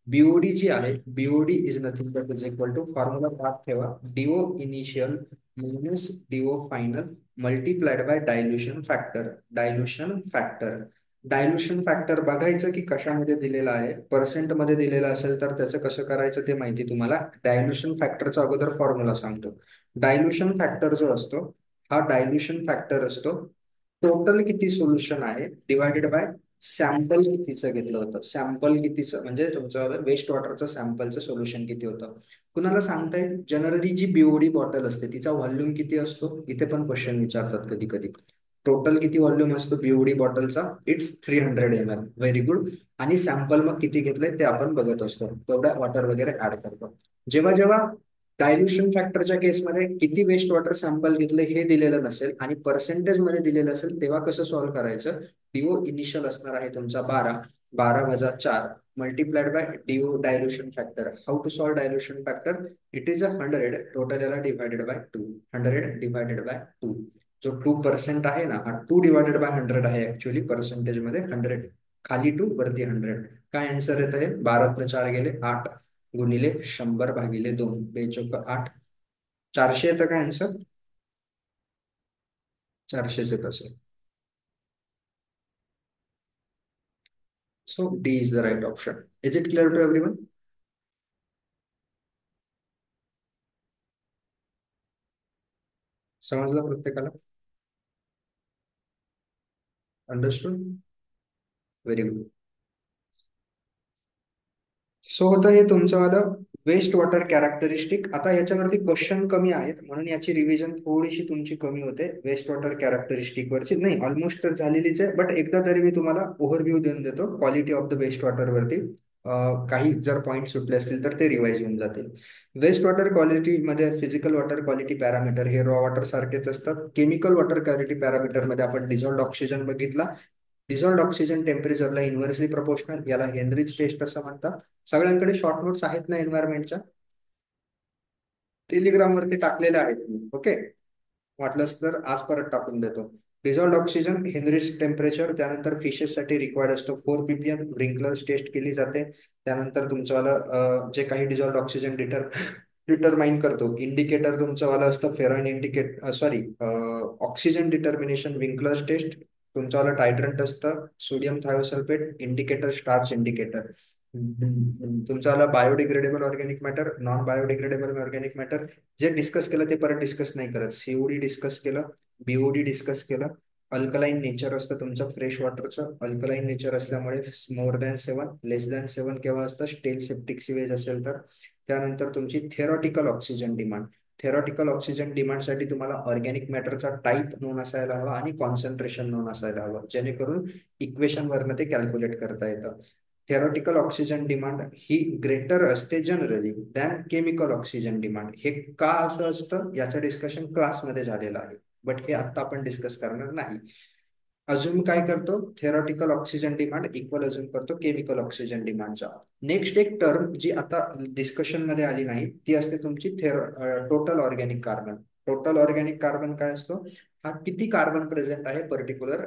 बीओडी जी आहे, BOD is nothing but is equal to, formula पाठ ठेवा, DO initial minus DO final multiplied by dilution factor. Dilution factor, dilution factor बघायचं की कशामध्ये दिलेला आहे. पर्सेंट मध्ये दिलेलं असेल तर त्याचं कसं करायचं ते माहिती तुम्हाला. डायल्युशन फॅक्टरचा अगोदर फॉर्म्युला सांगतो. डायल्युशन फॅक्टर जो असतो, हा डायल्युशन फॅक्टर असतो टोटल किती सोल्युशन आहे डिवायडेड बाय सॅम्पल कितीचं घेतलं होतं. सॅम्पल कितीचं म्हणजे तुमचं वेस्ट वॉटरचं सॅम्पलचं सोल्युशन किती होतं. कुणाला सांगता येईल. जनरली जी बीओडी बॉटल असते तिचा व्हॉल्यूम किती असतो, इथे पण क्वेश्चन विचारतात कधी कधी. टोटल किती व्हॉल्यूम असतो बीओडी बॉटलचा, इट्स 300 ml. Very good. आणि सॅम्पल मग किती घेतलंय ते आपण बघत असतो, तेवढ्या वॉटर वगैरे ऍड करतो. जेव्हा जेव्हा डायल्युशन फॅक्टरच्या केसमध्ये किती वेस्ट वॉटर सॅम्पल घेतले हे दिलेलं नसेल आणि पर्सेंटेज मध्ये दिलेलं असेल तेव्हा कसं सॉल्व्ह करायचं. डीओ इनिशियल असणार आहे तुमचा 12, 12 - 4 multiplied by DO dilution factor. How to solve dilution factor. It is 100 total याला डिवायडेड बाय 2. 100 divided by 2. जो 2% आहे ना, हा 2 डिवायडेड बाय 100 आहे ऍक्च्युअली पर्सेंटेज मध्ये. 100 खाली 2 वरती 100. काय आन्सर येत आहे, 12 - 4 गेले 8 गुणिले 100/2. 2 × 8 400 येतं काय आन्सर. 400 येत असेल. So D is the right option. Is it clear to everyone. समजलं प्रत्येकाला. अंडरस्टूड. Very good. सो होतं हे तुमचं आलं वेस्ट वॉटर कॅरेक्टरिस्टिक. आता याच्यावरती क्वेश्चन कमी आहेत म्हणून याची रिव्हिजन थोडीशी तुमची कमी होते. वेस्ट वॉटर कॅरेक्टरिस्टिक वरची नाही, ऑलमोस्ट तर झालेलीच आहे, बट एकदा तरी मी तुम्हाला ओव्हरव्ह्यू देऊन देतो quality of the waste water वरती. काही जर पॉईंट सुटले असतील तर ते रिवाइज होऊन जातील. वेस्ट वॉटर क्वालिटी मध्ये फिजिकल वॉटर क्वालिटी पॅरामीटर हे रॉ वॉटर सारखेच असतात. केमिकल वॉटर क्वालिटी पॅरामीटर मध्ये आपण डिझॉल्ड ऑक्सिजन बघितला. डिझॉल्ड ऑक्सिजन टेम्परेचरला इन्व्हर्सली प्रोपोर्शनल, याला हेनरीज टेस्ट असं म्हणतात. सगळ्यांकडे शॉर्ट नोट्स आहेत ना एन्व्हायरमेंटच्या, टेलिग्राम वरती टाकलेल्या आहेत. ओके, वाटलंच तर आज परत टाकून देतो. डिझॉल्ड ऑक्सिजन हेनरीज टेम्परेचर, त्यानंतर फिशेस साठी रिक्वायर्ड असतो 4 ppm. रिंकलर्स टेस्ट केली जाते. त्यानंतर तुमचं जे काही डिझॉल्ड ऑक्सिजन डिटरमाइन करतो इंडिकेटर तुमचं वाला असतं ferroin indicate sorry oxygen determination Winkler's test. तुमचं वाला टायट्रंट असतं sodium thiosulphate indicator, starch indicator. तुमचं वाला biodegradable organic matter, non biodegradable organic matter. जे डिस्कस केलं ते परत डिस्कस नाही करत. सीओडी डिस्कस केलं, बीओडी डिस्कस केलं. अल्कलाईन नेचर असतं तुमचं फ्रेश वॉटरचं. अल्कलाईन नेचर असल्यामुळे मोर दॅन 7, लेस दॅन 7 केव्हा असतं, स्टेल सेप्टिक सिवेज असेल तर. त्यानंतर तुमची theoretical oxygen demand. Theoretical oxygen डिमांडसाठी तुम्हाला ऑर्गॅनिक मॅटरचा टाईप नोन असायला हवा आणि कॉन्सन्ट्रेशन नोन असायला हवं, जेणेकरून इक्वेशन वरनं ते कॅल्क्युलेट करता येतं. थेरॉटिकल ऑक्सिजन डिमांड ही ग्रेटर असते generally than chemical oxygen demand. हे का असं असतं याचं डिस्कशन क्लासमध्ये झालेलं आहे, बट हे आता आपण डिस्कस करणार नाही. अजून काय करतो, थेरॉटिकल ऑक्सिजन डिमांड इक्वल अजून करतो केमिकल ऑक्सिजन डिमांडचा. नेक्स्ट एक टर्म जी आता डिस्कशन मध्ये आली नाही ती असते तुमची total organic carbon. Total organic carbon काय असतो, हा किती कार्बन प्रेझेंट आहे पर्टिक्युलर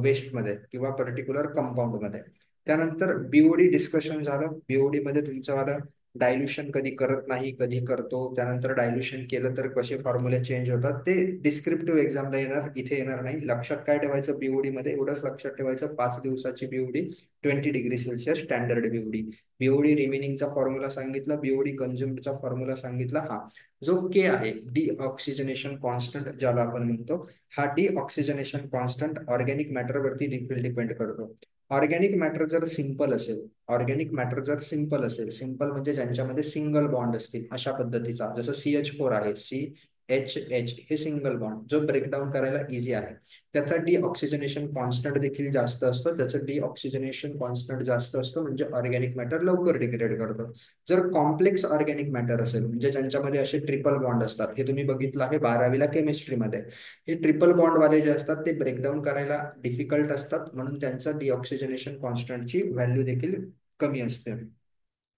वेस्टमध्ये किंवा पर्टिक्युलर कंपाऊंडमध्ये. त्यानंतर बीओडी डिस्कशन झालं. बीओडी मध्ये तुमचं डायल्युशन कधी करत नाही, कधी करतो, त्यानंतर डायल्युशन केलं तर कसे फॉर्म्युले चेंज होतात, ते डिस्क्रिप्टिव्ह एक्झामला येणार, इथे येणार नाही. लक्षात काय ठेवायचं बीओडी मध्ये, एवढंच लक्षात ठेवायचं, 5 दिवसाची BOD, 20 degree Celsius standard BOD. BOD रिमेनिंगचा फॉर्म्युला सांगितला, बीओडी कन्झ्युम्डचा फॉर्म्युला सांगितला. हा जो के आहे, डिऑक्सिजनेशन कॉन्स्टंट ज्याला आपण म्हणतो, हा डिऑक्सिजनेशन कॉन्स्टंट ऑर्गॅनिक मॅटर वरती देखील डिपेंड करतो. ऑर्गॅनिक मॅटर जर सिंपल असेल, ऑर्गॅनिक मॅटर जर सिंपल असेल, सिंपल म्हणजे ज्यांच्यामध्ये सिंगल बॉन्ड असतील अशा पद्धतीचा, जसं CH4 आहे, CHH हे सिंगल बॉन्ड जो ब्रेकडाऊन करायला इझी आहे, त्याचा डिऑक्सिजनेशन कॉन्स्टंट देखील जास्त असतो. त्याचं डिऑक्सिजनेशन कॉन्स्टंट जास्त असतो म्हणजे ऑर्गॅनिक मॅटर लवकर डिग्रेड करतो. जर कॉम्प्लेक्स ऑर्गॅनिक मॅटर असेल, म्हणजे ज्यांच्यामध्ये असे ट्रिपल बॉन्ड असतात, हे तुम्ही बघितलं आहे 12वीला केमिस्ट्रीमध्ये, हे ट्रिपल बॉन्ड वाले जे असतात ते ब्रेकडाऊन करायला डिफिकल्ट असतात, म्हणून त्यांचा डिऑक्सिजनेशन कॉन्स्टंटची व्हॅल्यू देखील कमी असते.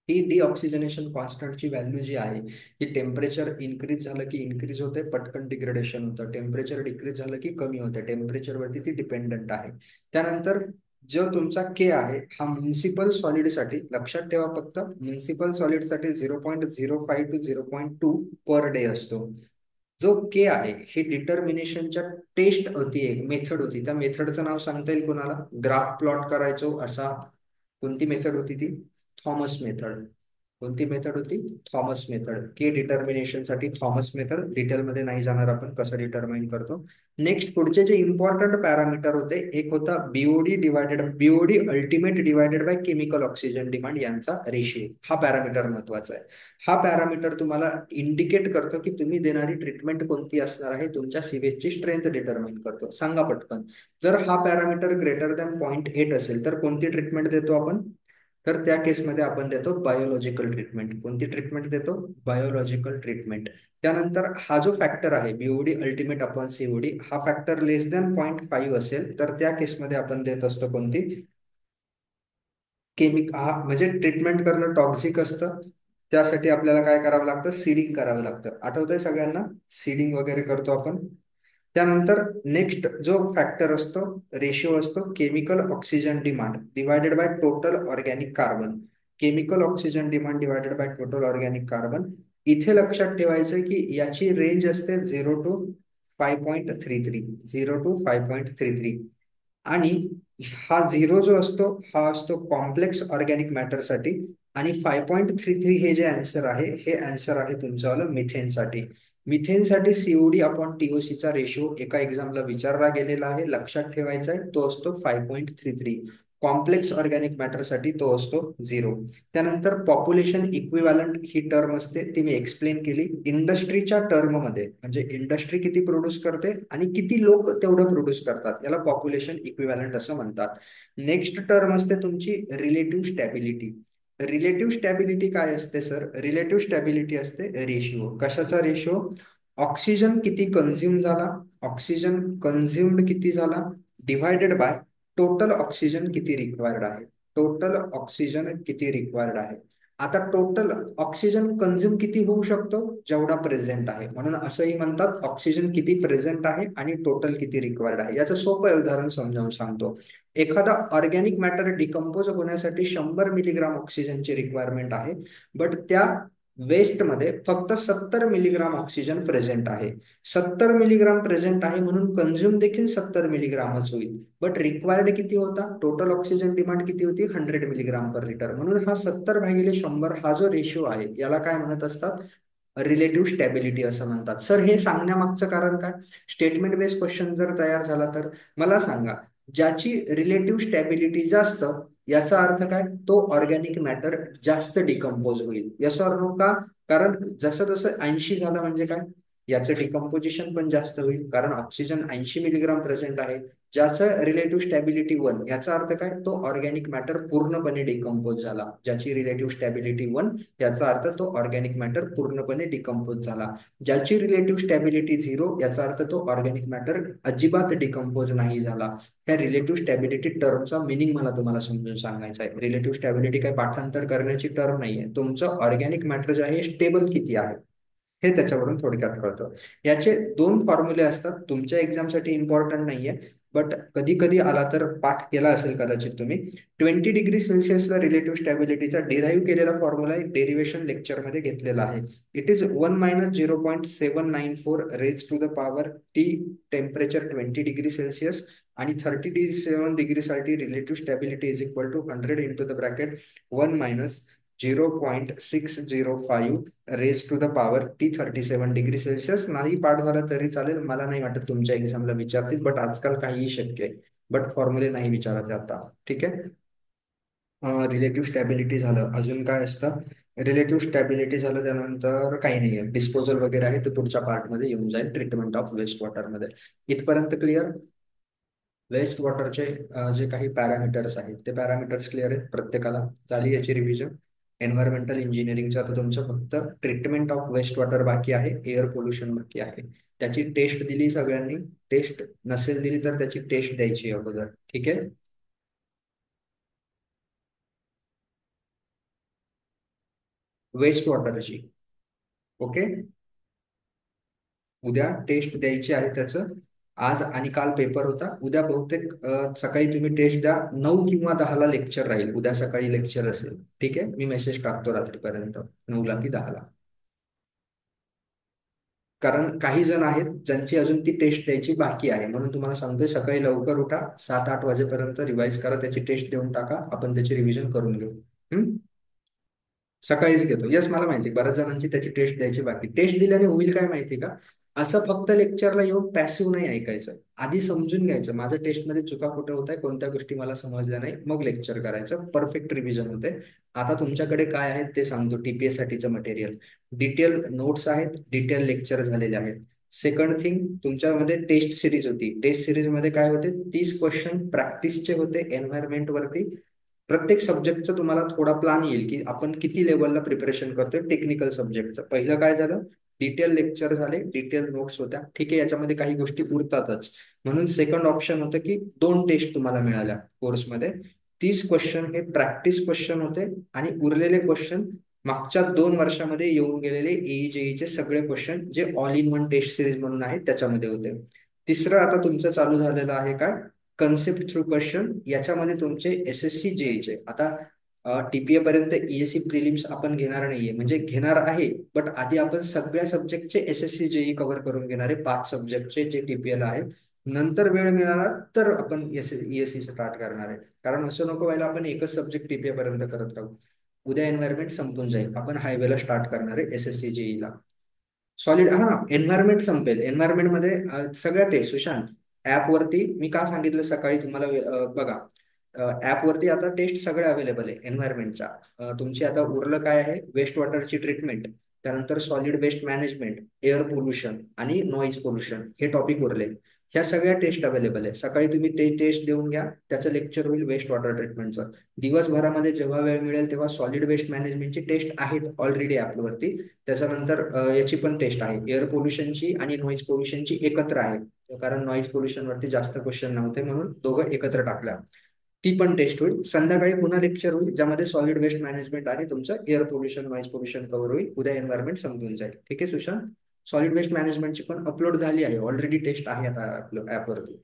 ही डिऑक्सिजनेशन कॉन्स्टंटची व्हॅल्यू जी आहे, ही टेम्परेचर इन्क्रीज झालं की इन्क्रीज होते, पटकन डिग्रेडेशन होतं, टेम्परेचर डिक्रीज झालं की कमी होते, टेम्परेचरवरती ती डिपेंडंट आहे. त्यानंतर जो तुमचा के आहे, हा म्युन्सिपल सॉलिडसाठी लक्षात ठेवा, फक्त म्युन्सिपल सॉलिडसाठी 0.05 to 0.2 पर डे असतो. जो के आहे, हे डिटर्मिनेशनच्या टेस्ट होती, एक मेथड होती, त्या मेथडचं नाव सांगता येईल कोणाला? ग्राफ प्लॉट करायचो असा, कोणती मेथड होती ती? Thomas method. कोणती मेथड होती? Thomas method. के डिटर्मिनेशन साठी थॉमस मेथड. डिटेलमध्ये नाही जाणार आपण कसं डिटर्माइन करतो. नेक्स्ट पुढचे जे इम्पॉर्टंट पॅरामीटर होते, एक होता BOD divided, BOD ultimate divided by chemical oxygen demand यांचा रेशिओ. हा पॅरामीटर महत्वाचा आहे. हा पॅरामीटर तुम्हाला इंडिकेट करतो की तुम्ही देणारी ट्रीटमेंट कोणती असणार आहे, तुमच्या सिवेजची स्ट्रेंथ डिटर्माइन करतो. सांगा पटकन. जर हा पॅरामीटर ग्रेटर दॅन 0.8 असेल तर कोणती ट्रीटमेंट देतो आपण? तर त्या केसमध्ये आपण देतो बायोलॉजिकल ट्रीटमेंट. कोणती ट्रीटमेंट देतो? Biological treatment. त्यानंतर हा जो फॅक्टर आहे बीओडी अल्टिमेट अपॉन सीओडी, हा फॅक्टर लेस दॅन 0.5 असेल तर त्या केसमध्ये आपण देत असतो कोणती? हा म्हणजे ट्रीटमेंट करणं टॉक्सिक असतं, त्यासाठी आपल्याला काय करावं लागतं? सीडिंग करावं लागतं. आठवतंय सगळ्यांना? सीडिंग वगैरे करतो आपण. त्यानंतर नेक्स्ट जो फॅक्टर असतो, रेशिओ असतो, chemical oxygen demand divided by total organic carbon. Chemical oxygen demand divided by total organic carbon. इथे लक्षात ठेवायचं की याची रेंज असते 0 to 5.33, 0 to 5.33. आणि हा झिरो जो असतो, हा असतो कॉम्प्लेक्स ऑर्गॅनिक मॅटरसाठी, आणि 5.33 हे जे आन्सर आहे, हे आन्सर आहे तुमचं मिथेनसाठी. मिथेनसाठी सीओडी अपॉन टीओसीचा रेशो एका एक्झामला विचारला गेलेला आहे, लक्षात ठेवायचा आहे, तो असतो 5.33. कॉम्प्लेक्स ऑर्गॅनिक मॅटरसाठी तो असतो 0. त्यानंतर पॉप्युलेशन इक्विव्हॅलंट ही टर्म असते, ती मी एक्सप्लेन केली. इंडस्ट्रीच्या टर्ममध्ये, म्हणजे इंडस्ट्री किती प्रोड्यूस करते आणि किती लोक तेवढं प्रोड्यूस करतात, याला पॉप्युलेशन इक्विव्हॅलंट असं म्हणतात. नेक्स्ट टर्म असते तुमची रिलेटिव्ह स्टॅबिलिटी. रिलेटिव्ह स्टॅबिलिटी काय असते सर? रिलेटिव्ह स्टॅबिलिटी असते रेशिओ. कशाचा रेशिओ? ऑक्सिजन किती कन्झ्युम झाला, ऑक्सिजन कन्झ्युम्ड किती झाला, डिव्हायडेड बाय टोटल ऑक्सिजन किती रिक्वायर्ड आहे. टोटल ऑक्सिजन किती रिक्वायर्ड आहे. आता टोटल ऑक्सिजन कन्झ्युम किती होऊ शकतो? जेवढा प्रेझेंट आहे. म्हणून असंही म्हणतात ऑक्सिजन किती प्रेझेंट आहे आणि टोटल किती रिक्वायर्ड आहे. याचं सोपं उदाहरण समजावून सांगतो. एखादा ऑर्गॅनिक मॅटर डिकम्पोज होण्यासाठी 100 मिलीग्राम ऑक्सिजनची रिक्वायरमेंट आहे, बट त्या वेस्टमध्ये फक्त 70 मिलीग्राम ऑक्सिजन प्रेझेंट आहे. 70 मिलीग्राम प्रेझेंट आहे म्हणून कन्झ्युम देखील 70 मिलीग्रामच होईल, बट रिक्वायर्ड किती होता? टोटल ऑक्सिजन डिमांड किती होती? 100 मिलीग्राम पर लिटर. म्हणून हा 70/100 हा जो रेशिओ आहे, याला काय म्हणत असतात? रिलेटिव्ह स्टॅबिलिटी असं म्हणतात. सर हे सांगण्यामागचं कारण काय? स्टेटमेंट बेस्ड क्वेश्चन जर तयार झाला तर मला सांगा, ज्याची रिलेटिव्ह स्टॅबिलिटी जास्त, याचा अर्थ काय? तो ऑर्गॅनिक मॅटर जास्त डिकम्पोज होईल. Yes or no? का? कारण जसं जसं 80 झालं म्हणजे काय? याचं डिकम्पोजिशन पण जास्त होईल, कारण ऑक्सिजन 80 मिलीग्राम प्रेझेंट आहे. ज्याचं रिलेटिव्ह स्टॅबिलिटी 1, याचा अर्थ काय? तो ऑर्गॅनिक मॅटर पूर्णपणे डिकम्पोज झाला. ज्याची रिलेटिव्ह स्टॅबिलिटी 1, याचा अर्थ तो ऑर्गॅनिक मॅटर पूर्णपणे डिकम्पोज झाला. ज्याची रिलेटिव्ह स्टॅबिलिटी 0, याचा अर्थ तो ऑर्गॅनिक मॅटर अजिबात डिकम्पोज नाही झाला. ह्या रिलेटिव्ह स्टॅबिलिटी टर्मचा मिनिंग मला तुम्हाला समजून सांगायचा आहे. रिलेटिव्ह स्टॅबिलिटी काही पाठांतर करण्याची टर्म नाहीये. तुमचं ऑर्गॅनिक मॅटर जे आहे स्टेबल किती आहे, हे त्याच्यावरून थोडक्यात कळतं. याचे दोन फॉर्म्युले असतात, तुमच्या एक्झामसाठी इम्पॉर्टंट नाहीये, बट कधी कधी आला तर पाठ केला असेल कदाचित तुम्ही. 20 डिग्री सेल्सिअसला रिलेटिव्ह स्टॅबिलिटीचा डिराईव्ह केलेला फॉर्म्युला डेरिव्हेशन लेक्चरमध्ये घेतलेला आहे. It is 1 - 0.794 raise to the power T, temperature 20 degree Celsius, आणि 37 डिग्रीसाठी relative stability is equal to 100 into the bracket 1 - 0.605 raise to the power T 37 degree Celsius. नाही पाठ झाला तरी चालेल, मला नाही वाटत तुमच्या एक्झामला विचारतील, बट आजकाल काहीही शक्य आहे. बट फॉर्म्युले नाही विचारत आता. ठीक आहे. रिलेटिव्ह स्टॅबिलिटी झालं, अजून काय असतं? रिलेटिव्ह स्टॅबिलिटी झालं त्यानंतर काही नाही आहे, डिस्पोजल वगैरे आहे ते पुढच्या पार्टमध्ये येऊन जाईल, ट्रीटमेंट ऑफ वेस्ट वॉटरमध्ये. इथपर्यंत क्लिअर? वेस्ट वॉटरचे जे काही पॅरामीटर्स आहेत ते पॅरामीटर्स क्लिअर आहेत प्रत्येकाला? झाली याची रिव्हिजन. एन्व्हायरमेंटल इंजिनिअरिंगचा आता तुमचं फक्त ट्रीटमेंट ऑफ वेस्ट वॉटर बाकी आहे, एअर पोल्युशन बाकी आहे. त्याची टेस्ट दिली सगळ्यांनी? टेस्ट नसेल दिली तर त्याची टेस्ट द्यायची अगोदर. ठीक आहे. वेस्ट वॉटरची. ओके. उद्या टेस्ट द्यायची आहे त्याचं. आज आणि काल पेपर होता, उद्या बहुतेक सकाळी तुम्ही टेस्ट द्या. 9 किंवा 10ला लेक्चर राहील, उद्या सकाळी लेक्चर असेल. ठीक आहे, मी मेसेज टाकतो रात्रीपर्यंत, 9ला की 10ला. कारण काही जण आहेत ज्यांची अजून ती टेस्ट द्यायची बाकी आहे, म्हणून तुम्हाला सांगतोय सकाळी लवकर उठा, 7-8 वाजेपर्यंत रिवाइज करा, त्याची टेस्ट देऊन टाका, आपण त्याची रिव्हिजन करून घेऊ. हम्म? सकाळीच घेतो. येस, मला माहिती बऱ्याच जणांची त्याची टेस्ट द्यायची बाकी. टेस्ट दिल्याने होईल काय माहिती का? असं फक्त लेक्चरला येऊन पॅसिव्ह नाही ऐकायचं, आधी समजून घ्यायचं माझं टेस्टमध्ये चुका कुठे होत आहे, कोणत्या गोष्टी मला समजल्या नाही, मग लेक्चर करायचं, परफेक्ट रिव्हिजन होते. आता तुमच्याकडे काय आहे ते सांगतो. टीपीएस साठीचं मटेरियल, डिटेल नोट्स आहेत, डिटेल लेक्चर झालेले आहेत. सेकंड थिंग, तुमच्यामध्ये टेस्ट सिरीज होती. टेस्ट सिरीज मध्ये काय होते? 30 क्वेश्चन प्रॅक्टिसचे होते एन्व्हायरमेंट वरती. प्रत्येक सब्जेक्टचं तुम्हाला थोडा प्लान येईल की आपण किती लेवलला प्रिपरेशन करतोय टेक्निकल सब्जेक्टचं. पहिलं काय झालं? डिटेल लेक्चर झाले, डिटेल नोट्स होत्या. ठीक आहे, याच्यामध्ये काही गोष्टी उरतातच, म्हणून सेकंड ऑप्शन होतं की 2 टेस्ट तुम्हाला मिळाल्या कोर्समध्ये. 30 क्वेश्चन हे प्रॅक्टिस क्वेश्चन होते, आणि उरलेले क्वेश्चन मागच्या 2 वर्षामध्ये येऊन गेलेले जेईचे सगळे क्वेश्चन जे all in one test series म्हणून आहेत त्याच्यामध्ये होते. तिसरं आता तुमचं चालू झालेलं आहे काय? Concept through question. याच्यामध्ये तुमचे एसएससी जेईचे, आता टीपीए पर्यंत ईएससी प्रिलिम्स आपण घेणार नाहीये, म्हणजे घेणार आहे, बट आधी आपण सगळ्या सब्जेक्टचे एसएससी जेई कव्हर करून घेणारे 5 सब्जेक्टचे जे टीपीएल आहेत. नंतर वेळ मिळाला तर आपण ईएससी स्टार्ट करणार आहे. कारण असं नको व्हायला आपण एकच सब्जेक्ट टीपीए पर्यंत करत राहू. उद्या एन्व्हायरमेंट संपून जाईल, आपण हायवेला स्टार्ट करणार आहे एसएससी जेईला. सॉलिड, हा, एन्व्हायरमेंट संपेल. एन्व्हायरमेंट मध्ये सगळ्या टेस्ट, सुशांत, ऍप वरती मी का सांगितलं सकाळी तुम्हाला, बघा, ऍप वरती आता टेस्ट सगळे अवेलेबल आहे एन्व्हायरमेंटच्या. तुमची आता उरलं काय आहे? वेस्ट वॉटरची ट्रीटमेंट, त्यानंतर solid waste management, air pollution आणि नॉईज पोल्युशन, हे टॉपिक उरले. ह्या सगळ्या टेस्ट अवेलेबल आहे. सकाळी तुम्ही ते टेस्ट देऊन घ्या, त्याचं लेक्चर होईल वेस्ट वॉटर ट्रीटमेंटचं. दिवसभरामध्ये जेव्हा वेळ मिळेल तेव्हा सॉलिड वेस्ट मॅनेजमेंटची टेस्ट आहेत ऑलरेडी ऍपवरती. त्याच्यानंतर याची पण टेस्ट आहे, एअर पोल्युशनची आणि नॉईज पोल्युशनची एकत्र आहे, कारण नॉईज पोल्युशन वरती जास्त क्वेश्चन नव्हते म्हणून दोघं एकत्र टाकल्या. ती पण टेस्ट होईल. संध्याकाळी पुन्हा लेक्चर होईल ज्यामध्ये सॉलिड वेस्ट मॅनेजमेंट आणि तुमचं air pollution noise pollution cover होईल. उद्या एन्व्हायरमेंट संपून जाईल. ठीक आहे सुशांत? सॉलिड वेस्ट मॅनेजमेंटची पण अपलोड झाली आहे ऑलरेडी, टेस्ट आहे आता ऍपवरती.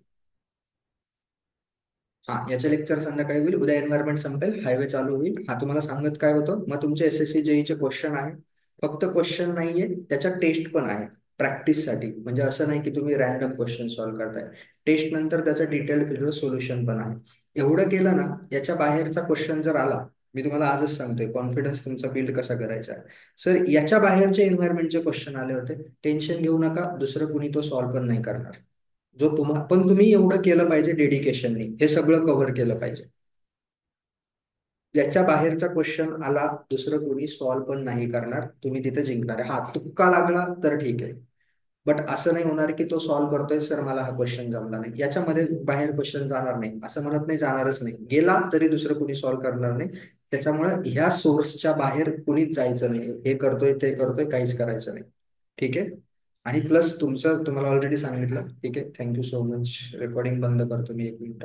हा, याचे लेक्चर संध्याकाळी होईल. उद्या एन्व्हायरमेंट संपेल, हायवे चालू होईल. हा, तुम्हाला सांगत काय होतं, मग तुमचे एसएससी जेईचे क्वेश्चन आहे. फक्त क्वेश्चन नाहीये, त्याच्या टेस्ट पण आहे प्रॅक्टिससाठी. म्हणजे असं नाही की तुम्ही रॅन्डम क्वेश्चन सॉल्व्ह करताय, टेस्ट नंतर त्याचं डिटेल्ड व्हिडिओ सोल्युशन पण आहे. एवढं केलं ना, याच्या बाहेरचा क्वेश्चन जर आला, मी तुम्हाला आजच सांगतोय कॉन्फिडन्स तुमचा बिल्ड कसा करायचा आहे. सर, याच्या बाहेरचे एन्व्हायरमेंटचे क्वेश्चन आले होते, टेन्शन घेऊ नका, दुसरं कुणी तो सॉल्व्ह पण नाही करणार. जो पण तुम्ही एवढं केलं पाहिजे डेडिकेशननी, हे सगळं कव्हर केलं पाहिजे. याच्या बाहेरचा क्वेश्चन आला, दुसरं कोणी सॉल्व्ह पण नाही करणार, तुम्ही तिथे जिंकणार आहे. हा, तुक्का लागला तर ठीक आहे, बट असं नाही होणार की तो सॉल्व्ह करतोय सर मला हा क्वेश्चन जमला नाही, याच्यामध्ये बाहेर क्वेश्चन जाणार नाही, असं म्हणत नाही, जाणारच नाही. गेला तरी दुसरं कोणी सॉल्व्ह करणार नाही. त्याच्यामुळे ह्या सोर्सच्या बाहेर कुणीच जायचं नाही. हे करतोय ते करतोय, काहीच करायचं नाही. ठीक आहे. आणि प्लस तुमचं तुम्हाला ऑलरेडी सांगितलं. ठीक आहे, थँक्यू सो मच. रेकॉर्डिंग बंद करतो मी 1 मिनिट.